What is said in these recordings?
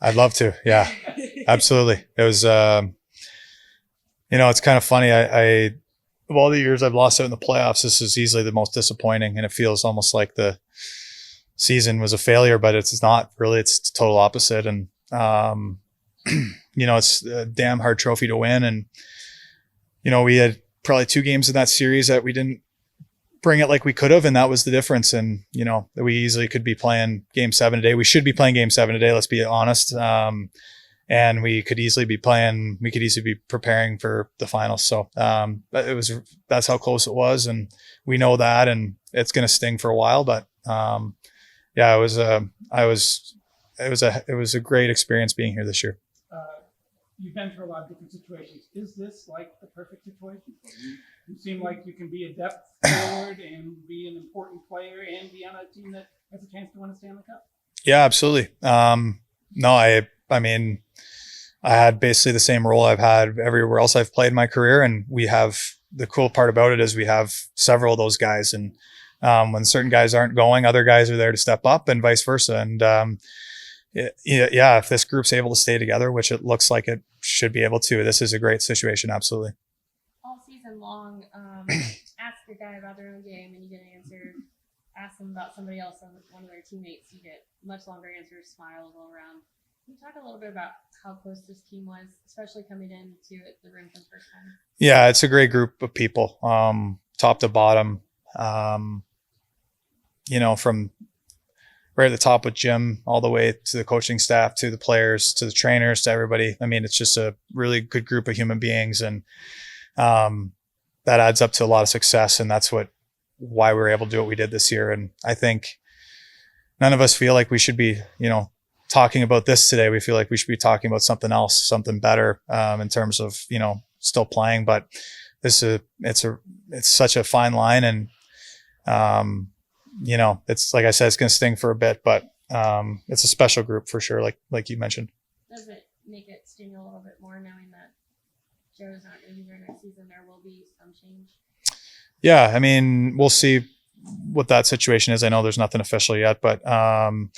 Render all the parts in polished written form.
I'd love to. Yeah, absolutely. It was, it's kind of funny. I of all the years I've lost out in the playoffs, this is easily the most disappointing, and it feels almost like the season was a failure, but it's not really. It's the total opposite. And, it's a damn hard trophy to win. And, we had probably 2 games in that series that we didn't bring it like we could have. And that was the difference. And, that we easily could be playing game 7 today. We should be playing game 7 today. Let's be honest. And we could easily be preparing for the finals. So, that's how close it was. And we know that, and it's going to sting for a while, but, it was a great experience being here this year. You've been through a lot of different situations. Is this like the perfect situation? You seem like you can be a depth forward and be an important player and be on a team that has a chance to win a Stanley Cup. Yeah, absolutely. No, I mean, I had basically the same role I've had everywhere else I've played in my career. And we have, the cool part about it is we have several of those guys. And when certain guys aren't going, other guys are there to step up, and vice versa. And if this group's able to stay together, which it looks like it should be able to, this is a great situation. Absolutely. All season long, ask a guy about their own game and you get an answer. Ask them about somebody else, one of their teammates, you get much longer answers, smiles all around. Can you talk a little bit about how close this team was, especially coming into the room for the first time? Yeah, it's a great group of people, top to bottom. From right at the top with Jim all the way to the coaching staff, to the players, to the trainers, to everybody. I mean, it's just a really good group of human beings, and that adds up to a lot of success. And that's why we were able to do what we did this year. And I think none of us feel like we should be, talking about this today. We feel like we should be talking about something else, something better, in terms of, still playing. But it's such a fine line. And, it's like I said, it's going to sting for a bit, but it's a special group for sure. Like you mentioned. Does it make it sting a little bit more knowing that Joe's not going to be there next season? There will be some change. Yeah. I mean, we'll see what that situation is. I know there's nothing official yet, but not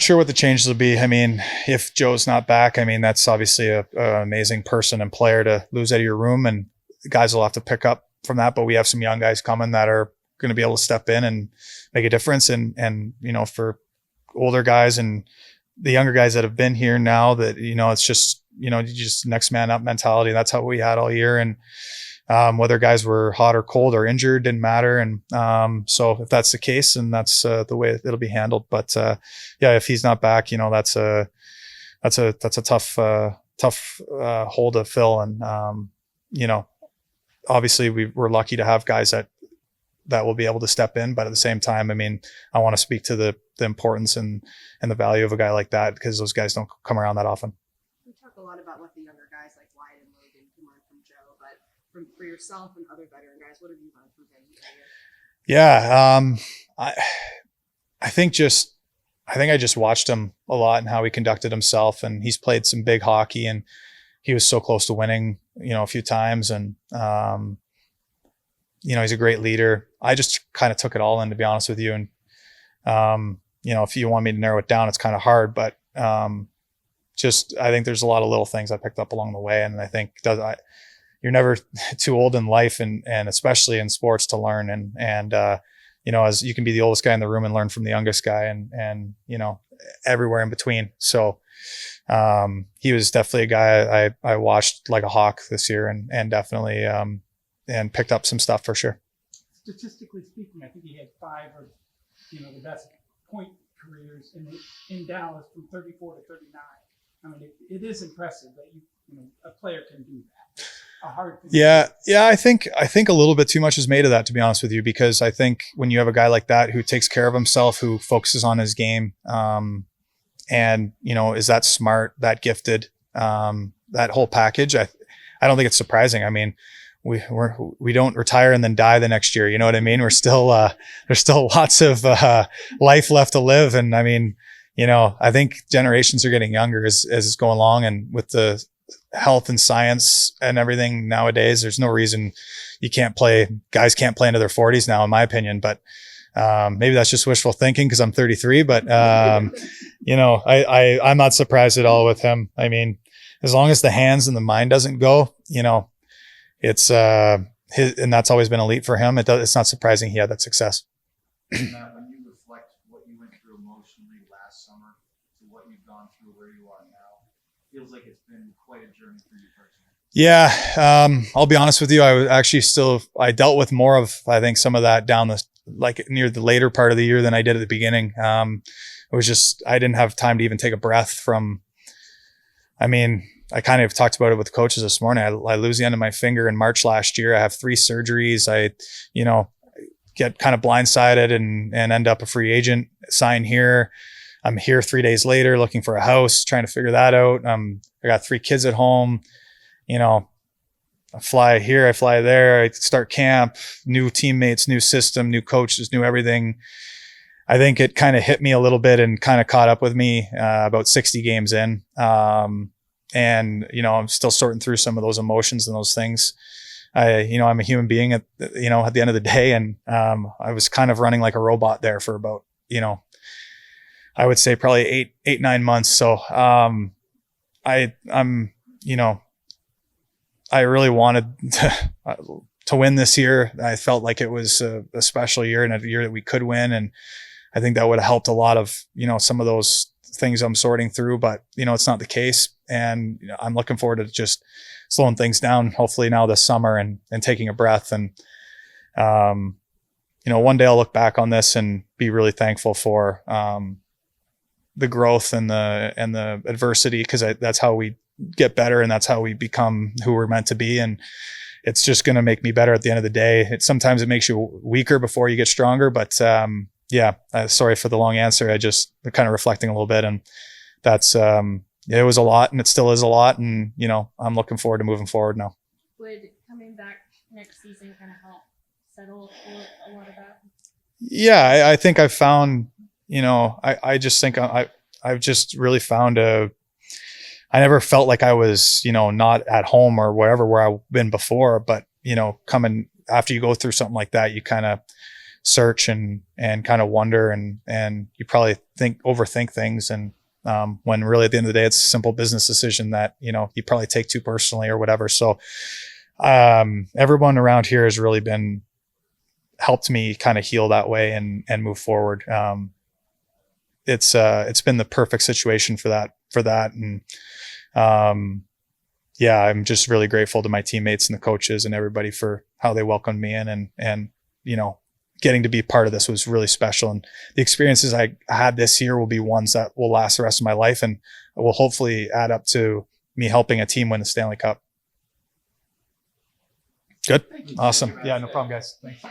sure what the changes will be. I mean, if Joe's not back, I mean, that's obviously a amazing person and player to lose out of your room, and guys will have to pick up from that. But we have some young guys coming that are going to be able to step in and make a difference. And for older guys and the younger guys that have been here now, that, it's just, just next man up mentality. That's how we had all year. And whether guys were hot or cold or injured didn't matter. And so if that's the case, and that's the way it'll be handled. But if he's not back, that's a tough hole to fill. And obviously we're lucky to have guys that will be able to step in. But at the same time, I mean, I want to speak to the importance and the value of a guy like that, because those guys don't come around that often. We talk a lot about what the younger guys like Wyatt and Logan can learn from Joe, but for yourself and other veteran guys, what have you learned from him? Yeah. I think I just watched him a lot and how he conducted himself, and he's played some big hockey, and he was so close to winning, a few times. And, he's a great leader. I just kind of took it all in, to be honest with you. And, if you want me to narrow it down, it's kind of hard, but, I think there's a lot of little things I picked up along the way. And I think you're never too old in life, and especially in sports, to learn. And as you can be the oldest guy in the room and learn from the youngest guy, and everywhere in between. So, he was definitely a guy I watched like a hawk this year, and definitely, and picked up some stuff for sure. Statistically speaking, I think he had 5 of the best point careers in Dallas from 34 to 39. I mean, it is impressive that a player can do that. A hard thing. Yeah. I think a little bit too much is made of that, to be honest with you, because I think when you have a guy like that who takes care of himself, who focuses on his game, and is that smart, that gifted, that whole package, I don't think it's surprising. I mean, we don't retire and then die the next year. You know what I mean? We're still, there's still lots of, life left to live. And I mean, I think generations are getting younger as it's going along, and with the health and science and everything nowadays, there's no reason guys can't play into their 40s now, in my opinion. But, Maybe that's just wishful thinking because I'm 33, but I'm not surprised at all with him. I mean, as long as the hands and the mind doesn't go, it's and that's always been elite for him. It's not surprising he had that success. Matt, when you reflect what you went through emotionally last summer to what you've gone through where you are now, feels like it's been quite a journey for you personally. Yeah, I'll be honest with you. I dealt with more of, I think, some of that near the later part of the year than I did at the beginning. It was just, I didn't have time to even take a breath from, I kind of talked about it with the coaches this morning. I lose the end of my finger in March last year. I have 3 surgeries. I get kind of blindsided and end up a free agent, sign here. I'm here 3 days later looking for a house, trying to figure that out. I got 3 kids at home. I fly here, I fly there, I start camp, new teammates, new system, new coaches, new everything. I think it kind of hit me a little bit and kind of caught up with me about 60 games in. And I'm still sorting through some of those emotions and those things. I'm a human being at the end of the day. And I was kind of running like a robot there for about, I would say probably 9 months. So I really wanted to win this year. I felt like it was a special year and a year that we could win. And I think that would have helped a lot of, some of those things I'm sorting through, but it's not the case. And I'm looking forward to just slowing things down, hopefully now this summer and taking a breath. And, one day I'll look back on this and be really thankful for, the growth and the adversity, because that's how we get better and that's how we become who we're meant to be. And it's just going to make me better at the end of the day. Sometimes it makes you weaker before you get stronger, but, sorry for the long answer. I just kind of reflecting a little bit, and that's, it was a lot and it still is a lot. And, I'm looking forward to moving forward now. Would coming back next season kind of help settle a lot of that? Yeah, I think I've found, I just think I've just really found I never felt like I was, not at home or wherever where I've been before, but, coming after you go through something like that, you kind of search and kind of wonder and you probably overthink things. And, when really at the end of the day, it's a simple business decision that, you probably take too personally or whatever. So, everyone around here has really helped me kind of heal that way and move forward. It's been the perfect situation for that. And, I'm just really grateful to my teammates and the coaches and everybody for how they welcomed me in and, getting to be part of this was really special. And the experiences I had this year will be ones that will last the rest of my life and will hopefully add up to me helping a team win the Stanley Cup. Good. Awesome. Yeah, no problem, guys. Thanks.